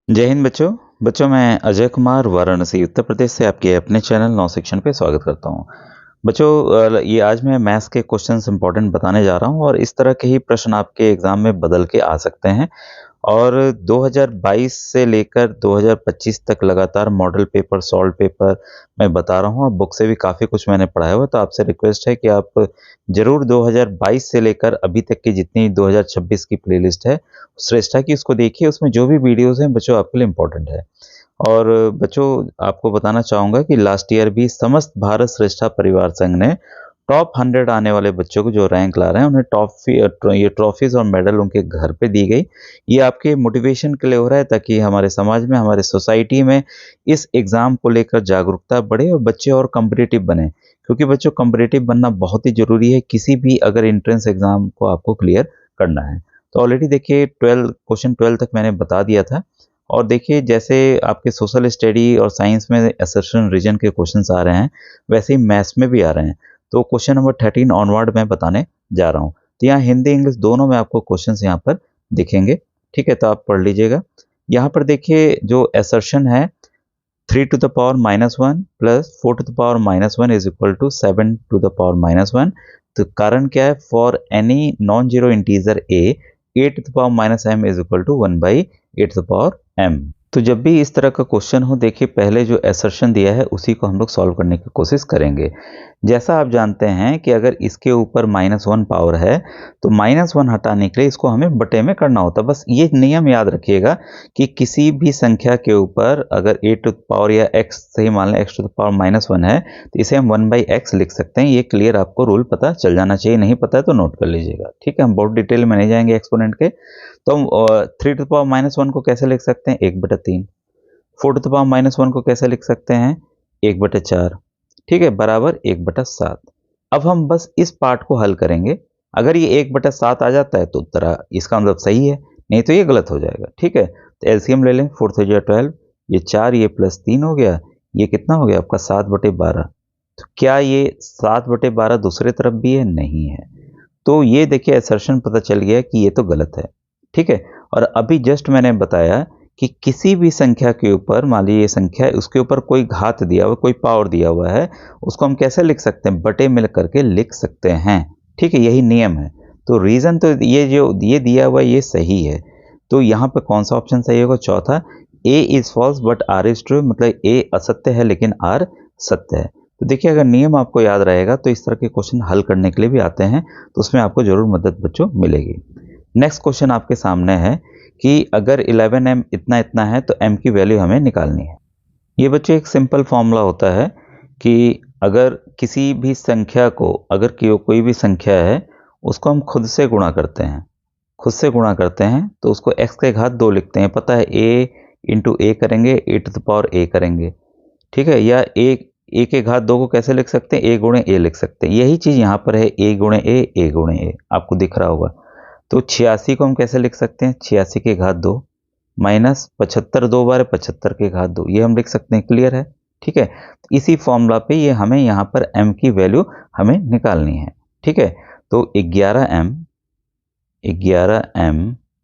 जय हिंद बच्चों। मैं अजय कुमार वाराणसी उत्तर प्रदेश से आपके अपने चैनल नौ शिक्षण पे स्वागत करता हूँ। बच्चों, ये आज मैं मैथ्स के क्वेश्चंस इंपॉर्टेंट बताने जा रहा हूँ और इस तरह के ही प्रश्न आपके एग्जाम में बदल के आ सकते हैं। और 2022 से लेकर 2025 तक लगातार मॉडल पेपर, सॉल्व पेपर मैं बता रहा हूँ और बुक से भी काफ़ी कुछ मैंने पढ़ाया हुआ। तो आपसे रिक्वेस्ट है कि आप ज़रूर 2022 से लेकर अभी तक की जितनी 2026 की प्लेलिस्ट है श्रेष्ठा की, उसको देखिए। उसमें जो भी वीडियोज़ हैं बच्चों आपके लिए इम्पोर्टेंट है। और बच्चों, आपको बताना चाहूँगा कि लास्ट ईयर भी समस्त भारत श्रेष्ठा परिवार संघ ने टॉप 100 आने वाले बच्चों को जो रैंक ला रहे हैं उन्हें ये ट्रॉफीज और मेडल उनके घर पे दी गई। ये आपके मोटिवेशन के लिए हो रहा है ताकि हमारे समाज में, हमारे सोसाइटी में इस एग्ज़ाम को लेकर जागरूकता बढ़े और बच्चे और कम्पिटिटिव बने। क्योंकि बच्चों, कम्पिटिटिव बनना बहुत ही ज़रूरी है किसी भी अगर एंट्रेंस एग्ज़ाम को आपको क्लियर करना है। तो ऑलरेडी देखिए क्वेश्चन 12 तक मैंने बता दिया था। और देखिए, जैसे आपके सोशल स्टडी और साइंस में असर्शन रीजन के क्वेश्चंस आ रहे हैं, वैसे ही मैथ्स में भी आ रहे हैं। तो क्वेश्चन नंबर 13 ऑनवर्ड मैं बताने जा रहा हूँ। तो यहाँ हिंदी इंग्लिश दोनों में आपको क्वेश्चंस यहाँ पर दिखेंगे। ठीक है, तो आप पढ़ लीजिएगा। यहाँ पर देखिए जो असर्शन है, 3 to the power -1 plus 4 to the power -1 is equal to 7 to the power -1। तो कारण क्या है? For any non zero integer a to the power -m is equal to 1 by a to the power m। तो जब भी इस तरह का क्वेश्चन हो, देखिए पहले जो असर्शन दिया है उसी को हम लोग सॉल्व करने की कोशिश करेंगे। जैसा आप जानते हैं कि अगर इसके ऊपर -1 पावर है तो -1 हटाने के लिए इसको हमें बटे में करना होता है। बस ये नियम याद रखिएगा कि किसी भी संख्या के ऊपर अगर a टू द पावर या x सही मान लें, x टू द पावर -1 है तो इसे हम 1 बाई x लिख सकते हैं। ये क्लियर आपको रूल पता चल जाना चाहिए। नहीं पता है तो नोट कर लीजिएगा। ठीक है, हम बहुत डिटेल में नहीं जाएंगे एक्सपोनेंट के। तो हम 3 टू द पावर -1 को कैसे लिख सकते हैं? 1/3। 4 टू द पावर -1 को कैसे लिख सकते हैं? 1/4। ठीक है, बराबर 1/7। अब हम बस इस पार्ट को हल करेंगे। अगर ये 1/7 आ जाता है तो उत्तर इसका मतलब सही है, नहीं तो ये गलत हो जाएगा। ठीक है, तो एलसीएम ले लें। 4 4 जा 12, ये 4, ये +3 हो गया। ये कितना हो गया आपका? 7/12। तो क्या ये 7/12 दूसरे तरफ भी है? नहीं है। तो ये देखिए असर्शन पता चल गया कि ये तो गलत है। ठीक है, और अभी जस्ट मैंने बताया कि किसी भी संख्या के ऊपर, मान लीजिए ये संख्या है, उसके ऊपर कोई घात दिया हुआ, कोई पावर दिया हुआ है, उसको हम कैसे लिख सकते हैं? बटे में करके लिख सकते हैं। ठीक है, यही नियम है। तो रीजन तो ये जो ये दिया हुआ ये सही है। तो यहाँ पे कौन सा ऑप्शन सही होगा? चौथा, A is false but R is true, मतलब ए असत्य है लेकिन आर सत्य है। तो देखिए, अगर नियम आपको याद रहेगा तो इस तरह के क्वेश्चन हल करने के लिए भी आते हैं, तो उसमें आपको जरूर मदद बच्चों मिलेगी। नेक्स्ट क्वेश्चन आपके सामने है कि अगर 11m इतना इतना है तो m की वैल्यू हमें निकालनी है। ये बच्चों एक सिंपल फॉर्मूला होता है कि अगर किसी भी संख्या को, अगर कोई भी संख्या है उसको हम खुद से गुणा करते हैं, तो उसको x के घात 2 लिखते हैं। पता है, a इंटू ए करेंगे, a to the power a करेंगे। ठीक है, या a के घात 2 को कैसे लिख सकते हैं? a गुणे a लिख सकते हैं। यही चीज़ यहाँ पर है, a गुणे a आपको दिख रहा होगा। तो 86 को हम कैसे लिख सकते हैं? 86 के घात 2 माइनस 75, 2 बार 75 के घात 2, ये हम लिख सकते हैं। क्लियर है? ठीक है, इसी फॉर्मूला पे ये हमें यहाँ पर m की वैल्यू हमें निकालनी है। ठीक है, तो 11m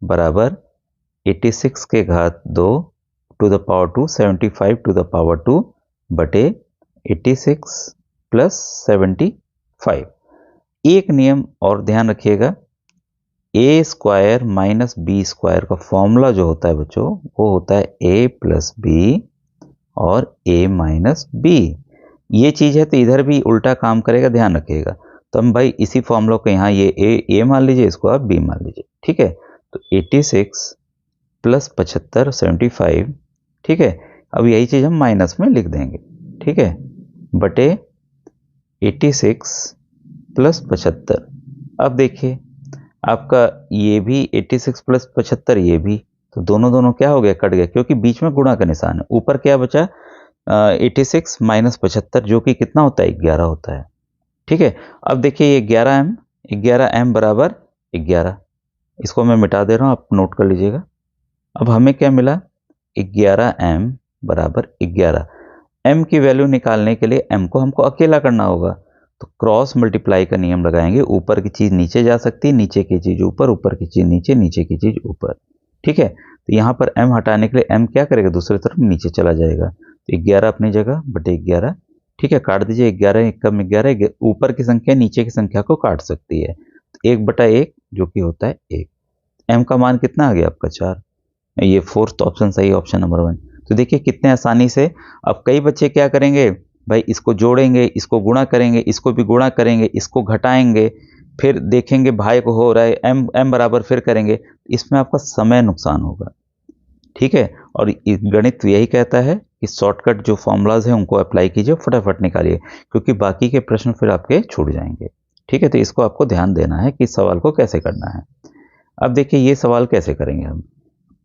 बराबर 86 के घात 2 to the power 2, 75 to the power 2 बटे 86 प्लस 75। एक नियम और ध्यान रखिएगा, ए स्क्वायर माइनस बी स्क्वायर का फॉर्मूला जो होता है बच्चों, वो होता है a प्लस बी और a माइनस बी। ये चीज़ है तो इधर भी उल्टा काम करेगा, ध्यान रखिएगा। तो हम भाई इसी फॉर्मूला को यहाँ ये a मान लीजिए, इसको आप b मान लीजिए। ठीक है, तो 86 प्लस 75 75। ठीक है, अब यही चीज़ हम माइनस में लिख देंगे। ठीक है, बटे 86 प्लस 75। अब देखिए आपका ये भी 86 प्लस 75, ये भी, तो दोनों क्या हो गया? कट गया, क्योंकि बीच में गुणा का निशान है। ऊपर क्या बचा? 86 माइनस 75, जो कि कितना होता है? 11 होता है। ठीक है, अब देखिए ये 11m बराबर 11, इसको मैं मिटा दे रहा हूँ, आप नोट कर लीजिएगा। अब हमें क्या मिला? 11m बराबर 11। m की वैल्यू निकालने के लिए m को हमको अकेला करना होगा, तो क्रॉस मल्टीप्लाई का नियम लगाएंगे। ऊपर की चीज़ नीचे जा सकती है, नीचे की चीज़ ऊपर, ऊपर की चीज़ नीचे, नीचे की चीज़ ऊपर। ठीक है, तो तो यहाँ पर m हटाने के लिए m क्या करेगा, दूसरी तरफ नीचे चला जाएगा। तो 11 अपनी जगह बटे 11, ठीक है, काट दीजिए। 11 एक कम 11, ऊपर की संख्या नीचे की संख्या को काट सकती है। 1/1 जो कि होता है 1। m का मान कितना आ गया आपका 4। ये फोर्थ ऑप्शन सही, ऑप्शन नंबर 1। तो देखिए कितने आसानी से। अब कई बच्चे क्या करेंगे भाई, इसको जोड़ेंगे, इसको गुणा करेंगे, इसको भी गुणा करेंगे, इसको घटाएंगे, फिर देखेंगे भाई को हो रहा है m बराबर, फिर करेंगे। इसमें आपका समय नुकसान होगा, ठीक है। और गणित यही कहता है कि शॉर्टकट जो फॉर्मूलाज हैं उनको अप्लाई कीजिए, फटाफट निकालिए, क्योंकि बाकी के प्रश्न फिर आपके छूट जाएंगे, ठीक है। तो इसको आपको ध्यान देना है कि इस सवाल को कैसे करना है। अब देखिए ये सवाल कैसे करेंगे हम।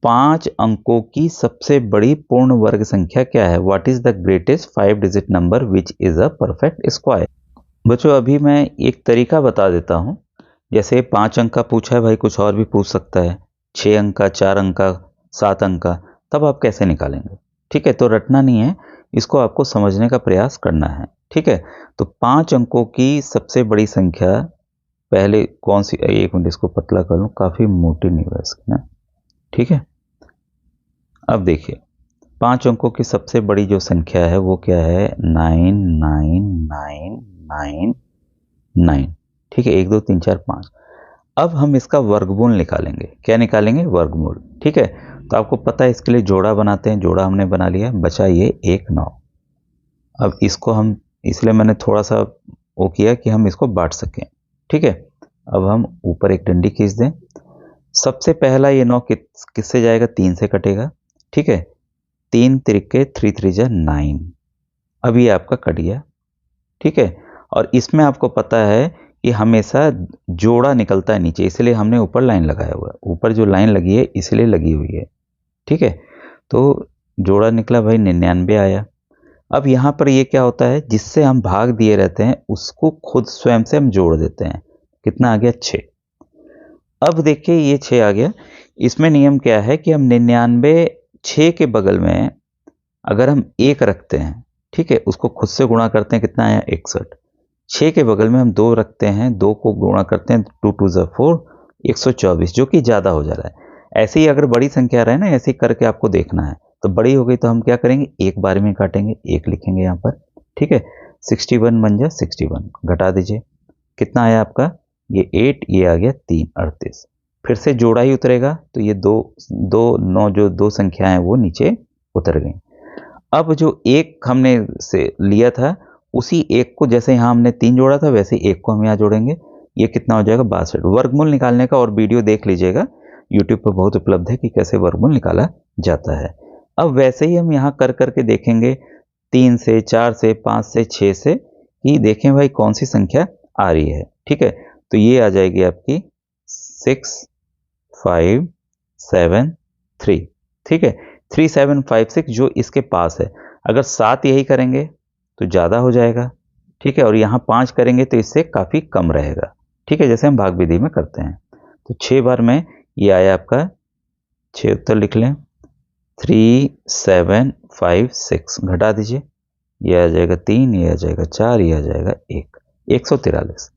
5 अंकों की सबसे बड़ी पूर्ण वर्ग संख्या क्या है? What is the greatest 5 digit number which is a perfect square? बच्चों अभी मैं एक तरीका बता देता हूं। जैसे 5 अंक का पूछा है भाई, कुछ और भी पूछ सकता है, 6 अंक का, 4 अंक का, 7 अंक का, तब आप कैसे निकालेंगे? ठीक है, तो रटना नहीं है, इसको आपको समझने का प्रयास करना है, ठीक है। तो 5 अंकों की सबसे बड़ी संख्या पहले कौन सी? एक मिनट इसको पतला कर लूं, काफी मोटी नहीं है इसकी ना, ठीक है। अब देखिए 5 अंकों की सबसे बड़ी जो संख्या है वो क्या है? 99999, ठीक है। 1 2 3 4 5। अब हम इसका वर्गमूल निकालेंगे। क्या निकालेंगे? वर्गमूल, ठीक है। तो आपको पता है इसके लिए जोड़ा बनाते हैं, जोड़ा हमने बना लिया, बचा ये 1 9। अब इसको हम, इसलिए मैंने थोड़ा सा वो किया कि हम इसको बांट सकें, ठीक है। अब हम ऊपर एक डंडी खींच दें। सबसे पहला ये 9 किससे जाएगा? 3 से कटेगा, ठीक है। 3 त्रिके 3 3 जा 9। अब ये आपका कट गया, ठीक है। और इसमें आपको पता है कि हमेशा जोड़ा निकलता है नीचे, इसलिए हमने ऊपर लाइन लगाया हुआ है। ऊपर जो लाइन लगी है इसलिए लगी हुई है, ठीक है। तो जोड़ा निकला भाई 99 आया। अब यहाँ पर ये क्या होता है, जिससे हम भाग दिए रहते हैं उसको खुद स्वयं से हम जोड़ देते हैं। कितना आ गया? 6। अब देखिए ये 6 आ गया। इसमें नियम क्या है कि हम 99 6 के बगल में अगर हम 1 रखते हैं, ठीक है, उसको खुद से गुणा करते हैं, कितना आया? 61। 6 के बगल में हम 2 रखते हैं, 2 को गुणा करते हैं, 2 2 जा 4, 124, जो कि ज़्यादा हो जा रहा है। ऐसे ही अगर बड़ी संख्या रहे ना, ऐसे ही करके आपको देखना है। तो बड़ी हो गई तो हम क्या करेंगे? एक बार में काटेंगे, 1 लिखेंगे यहाँ पर, ठीक है। 61 बन जा 61, घटा दीजिए, कितना आया आपका? ये 8, ये आ गया 3 38। फिर से जोड़ा ही उतरेगा, तो ये 2 2 9 जो 2 संख्याएं हैं वो नीचे उतर गई। अब जो 1 हमने से लिया था, उसी 1 को जैसे यहाँ हमने 3 जोड़ा था, वैसे 1 को हम यहाँ जोड़ेंगे। ये कितना हो जाएगा? 62। वर्गमूल निकालने का और वीडियो देख लीजिएगा, यूट्यूब पर बहुत उपलब्ध है कि कैसे वर्गमूल निकाला जाता है। अब वैसे ही हम यहाँ कर करके देखेंगे, 3 से, 4 से, 5 से, 6 से, कि देखें भाई कौन सी संख्या आ रही है, ठीक है। तो ये आ जाएगी आपकी 6 5 7 3, ठीक है। 3 7 5 6 जो इसके पास है। अगर 7 यही करेंगे तो ज़्यादा हो जाएगा, ठीक है। और यहाँ 5 करेंगे तो इससे काफ़ी कम रहेगा, ठीक है, जैसे हम भाग विधि में करते हैं। तो 6 बार में ये आया आपका 6, उत्तर लिख लें, 3 7 5 6, घटा दीजिए, ये आ जाएगा 3, ये आ जाएगा 4, ये आ जाएगा 1, 143।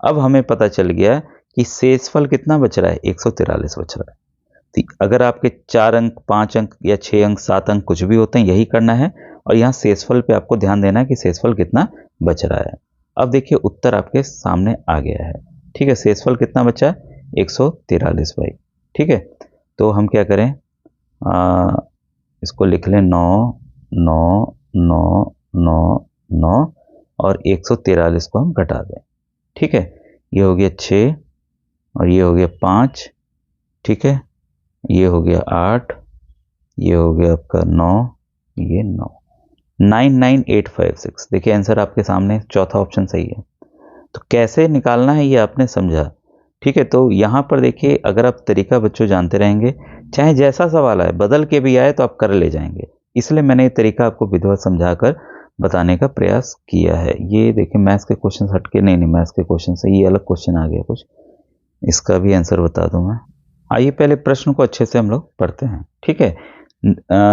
अब हमें पता चल गया कि शेषफल कितना बच रहा है? 143 बच रहा है। तो अगर आपके 4 अंक, 5 अंक या 6 अंक, 7 अंक कुछ भी होते हैं, यही करना है। और यहाँ शेषफल पे आपको ध्यान देना है कि शेषफल कितना बच रहा है। अब देखिए उत्तर आपके सामने आ गया है, ठीक है। शेषफल कितना बचा? 143 भाई, ठीक है। तो हम क्या करें, इसको लिख लें 9 9 9 9 9 और 143 को हम घटा दें, ठीक है। ये हो गया 6 और ये हो गया 5, ठीक है। ये हो गया 8, ये हो गया आपका 9, ये 9, 99856। देखिए आंसर आपके सामने, चौथा ऑप्शन सही है। तो कैसे निकालना है ये आपने समझा, ठीक है। तो यहाँ पर देखिए, अगर आप तरीका बच्चों जानते रहेंगे, चाहे जैसा सवाल आए, बदल के भी आए तो आप कर ले जाएंगे। इसलिए मैंने ये तरीका आपको विधिवत समझाकर बताने का प्रयास किया है। ये देखिए मैथ्स के क्वेश्चन हटके, नहीं मैथ्स के क्वेश्चन से ये अलग क्वेश्चन आ गया कुछ, इसका भी आंसर बता दूं मैं। आइए पहले प्रश्न को अच्छे से हम लोग पढ़ते हैं, ठीक है।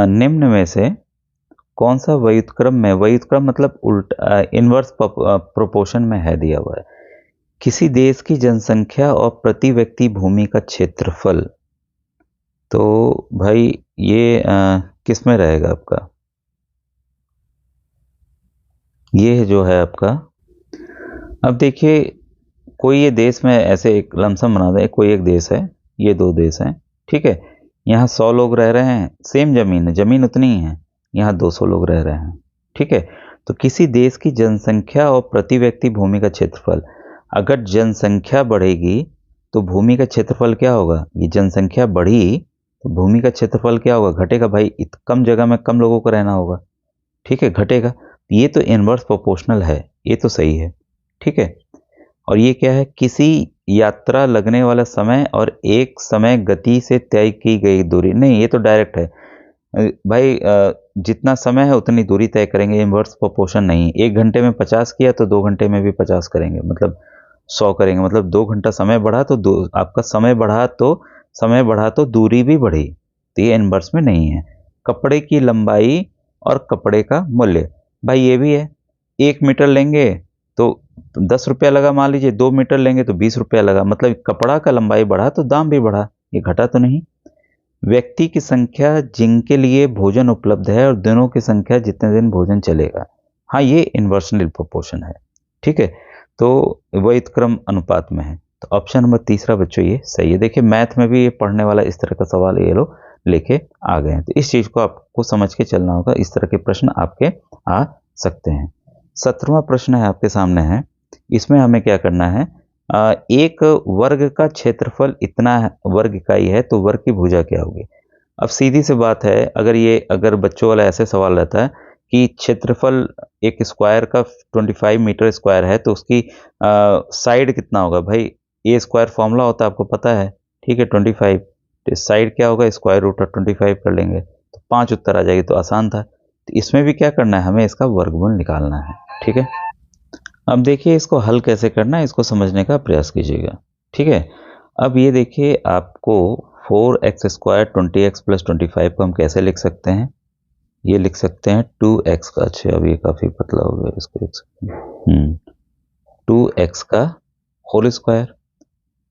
निम्न में से कौन सा व्युत्क्रम में, व्युत्क्रम मतलब उल्टा, इनवर्स प्रोपोर्शन में है दिया हुआ है। किसी देश की जनसंख्या और प्रति व्यक्ति भूमि का क्षेत्रफल तो भाई ये किस में रहेगा आपका? ये जो है आपका, अब देखिए कोई ये देश में ऐसे एक लमसम बना दें, कोई एक देश है, ये 2 देश हैं, ठीक है? यहाँ 100 लोग रह रहे हैं, सेम ज़मीन है, ज़मीन उतनी ही है, यहाँ 200 लोग रह रहे हैं, ठीक है? तो किसी देश की जनसंख्या और प्रति व्यक्ति भूमि का क्षेत्रफल, अगर जनसंख्या बढ़ेगी तो भूमि का क्षेत्रफल क्या होगा? ये जनसंख्या बढ़ी तो भूमि का क्षेत्रफल क्या होगा? घटेगा भाई, कम जगह में कम लोगों को रहना होगा, ठीक है? घटेगा। ये तो इनवर्स प्रोपोर्शनल है, ये तो सही है, ठीक है? और ये क्या है? किसी यात्रा लगने वाला समय और एक समय गति से तय की गई दूरी। नहीं, ये तो डायरेक्ट है भाई, जितना समय है उतनी दूरी तय करेंगे, इनवर्स प्रोपोर्शन नहीं। 1 घंटे में 50 किया तो 2 घंटे में भी 50 करेंगे, मतलब 100 करेंगे, मतलब 2 घंटा समय बढ़ा तो आपका समय बढ़ा तो दूरी भी बढ़ी, तो ये इनवर्स में नहीं है। कपड़े की लंबाई और कपड़े का मूल्य, भाई ये भी है, 1 मीटर लेंगे तो 10 रुपया लगा, मान लीजिए 2 मीटर लेंगे तो 20 रुपया लगा, मतलब कपड़ा का लंबाई बढ़ा तो दाम भी बढ़ा, ये घटा तो नहीं। व्यक्ति की संख्या जिनके लिए भोजन उपलब्ध है और दिनों की संख्या जितने दिन भोजन चलेगा, हाँ ये इन्वर्सनल प्रोपोर्शन है, ठीक है? तो वही क्रम अनुपात में है, तो ऑप्शन नंबर तीसरा बच्चों ये सही है। देखिए मैथ में भी ये पढ़ने वाला इस तरह का सवाल ये लोग लेके आ गए हैं, तो इस चीज को आपको समझ के चलना होगा, इस तरह के प्रश्न आपके आ सकते हैं। 17वां प्रश्न है आपके सामने है, इसमें हमें क्या करना है? एक वर्ग का क्षेत्रफल इतना वर्ग इकाई है तो वर्ग की भुजा क्या होगी? अब सीधी सी बात है, अगर बच्चों वाला ऐसे सवाल रहता है कि क्षेत्रफल एक स्क्वायर का 25 मीटर स्क्वायर है तो उसकी साइड कितना होगा? भाई ए स्क्वायर फॉर्मूला होता है, आपको पता है, ठीक है? 25, तो साइड क्या होगा? स्क्वायर रूट ऑफ 25 कर लेंगे तो 5 उत्तर आ जाएगी, तो आसान था। तो इसमें भी क्या करना है? हमें इसका वर्गमूल निकालना है, ठीक है? अब देखिए इसको हल कैसे करना है, इसको समझने का प्रयास कीजिएगा, ठीक है? अब ये देखिए आपको 4x² 20x + 25 को हम कैसे लिख सकते हैं? ये लिख सकते हैं 2x का, अच्छा अब ये काफ़ी पतला हो गया, इसको लिख सकते हैं 2x का होल स्क्वायर।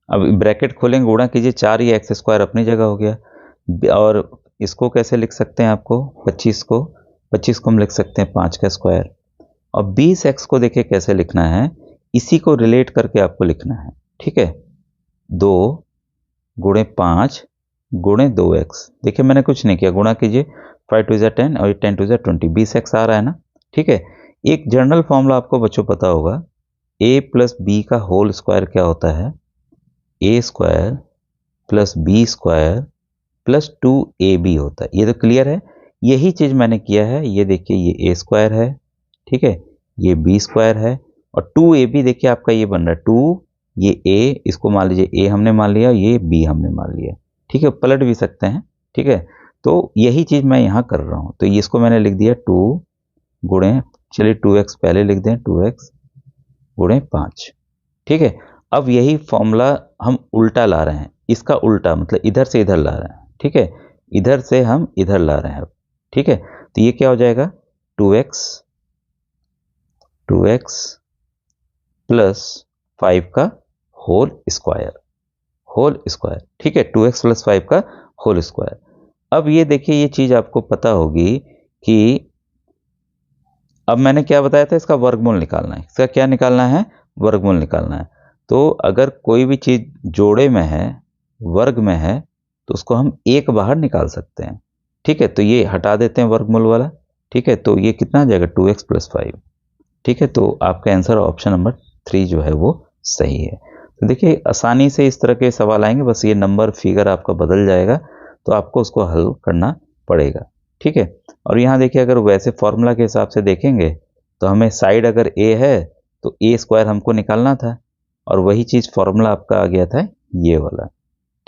अब ब्रैकेट खोलेंगे, गुणा कीजिए, 4 ये x² अपनी जगह हो गया। और इसको कैसे लिख सकते हैं? आपको 25 को हम लिख सकते हैं 5 का स्क्वायर। और 20x को देखिए कैसे लिखना है, इसी को रिलेट करके आपको लिखना है, ठीक है? 2 गुणे 5 गुणे 2x, देखिए मैंने कुछ नहीं किया, गुणा कीजिए, 5 2 = 10 और 10 2 = 20, 20x आ रहा है ना, ठीक है? एक जनरल फॉर्मूला आपको बच्चों पता होगा, a + b का होल स्क्वायर क्या होता है? a² + b² + 2ab होता है, ये तो क्लियर है। यही चीज मैंने किया है, ये देखिए ये a² है, ठीक है? ये b² है और 2ab देखिए आपका ये बन रहा है 2, ये a, इसको मान लीजिए a हमने मान लिया, ये b हमने मान लिया, ठीक है? पलट भी सकते हैं, ठीक है? तो यही चीज मैं यहाँ कर रहा हूँ, तो इसको मैंने लिख दिया 2 गुणे, चलिए 2x पहले लिख दें, 2x गुणे 5, ठीक है? अब यही फॉर्मूला हम उल्टा ला रहे हैं, इसका उल्टा मतलब इधर से इधर ला रहे हैं, ठीक है? इधर से हम इधर ला रहे हैं अब, ठीक है? तो ये क्या हो जाएगा? 2x + 5 का होल स्क्वायर, ठीक है? 2x + 5 का होल स्क्वायर। अब ये देखिए ये चीज आपको पता होगी कि अब मैंने क्या बताया था, इसका वर्गमूल निकालना है। इसका क्या निकालना है? वर्गमूल निकालना है। तो अगर कोई भी चीज जोड़े में है, वर्ग में है, तो उसको हम एक बाहर निकाल सकते हैं, ठीक है? तो ये हटा देते हैं वर्गमूल वाला, ठीक है? तो ये कितना आ जाएगा? 2x + 5, ठीक है? तो आपका आंसर ऑप्शन नंबर 3 जो है वो सही है। तो देखिए आसानी से इस तरह के सवाल आएंगे, बस ये नंबर फिगर आपका बदल जाएगा, तो आपको उसको हल करना पड़ेगा, ठीक है? और यहाँ देखिए अगर वैसे फॉर्मूला के हिसाब से देखेंगे तो हमें साइड अगर a है तो a² हमको निकालना था, और वही चीज फॉर्मूला आपका आ गया था ये वाला,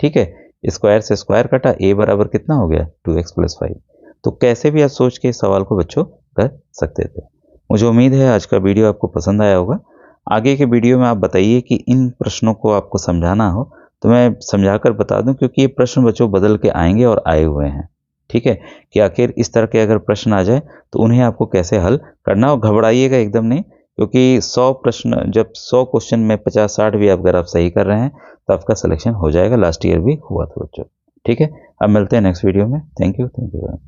ठीक है? स्क्वायर से स्क्वायर कटा, a बराबर कितना हो गया? 2x + 5। तो कैसे भी आप सोच के इस सवाल को बच्चों कर सकते थे। मुझे उम्मीद है आज का वीडियो आपको पसंद आया होगा। आगे के वीडियो में आप बताइए कि इन प्रश्नों को आपको समझाना हो तो मैं समझाकर बता दूं, क्योंकि ये प्रश्न बच्चों बदल के आएंगे और आए हुए हैं, ठीक है? कि आखिर इस तरह के अगर प्रश्न आ जाए तो उन्हें आपको कैसे हल करना हो। घबराइएगा एकदम नहीं, क्योंकि 100 प्रश्न, जब 100 क्वेश्चन में 50-60 भी अगर आप सही कर रहे हैं तो आपका सिलेक्शन हो जाएगा। लास्ट ईयर भी हुआ था बच्चों। ठीक है? अब मिलते हैं नेक्स्ट वीडियो में। Thank you.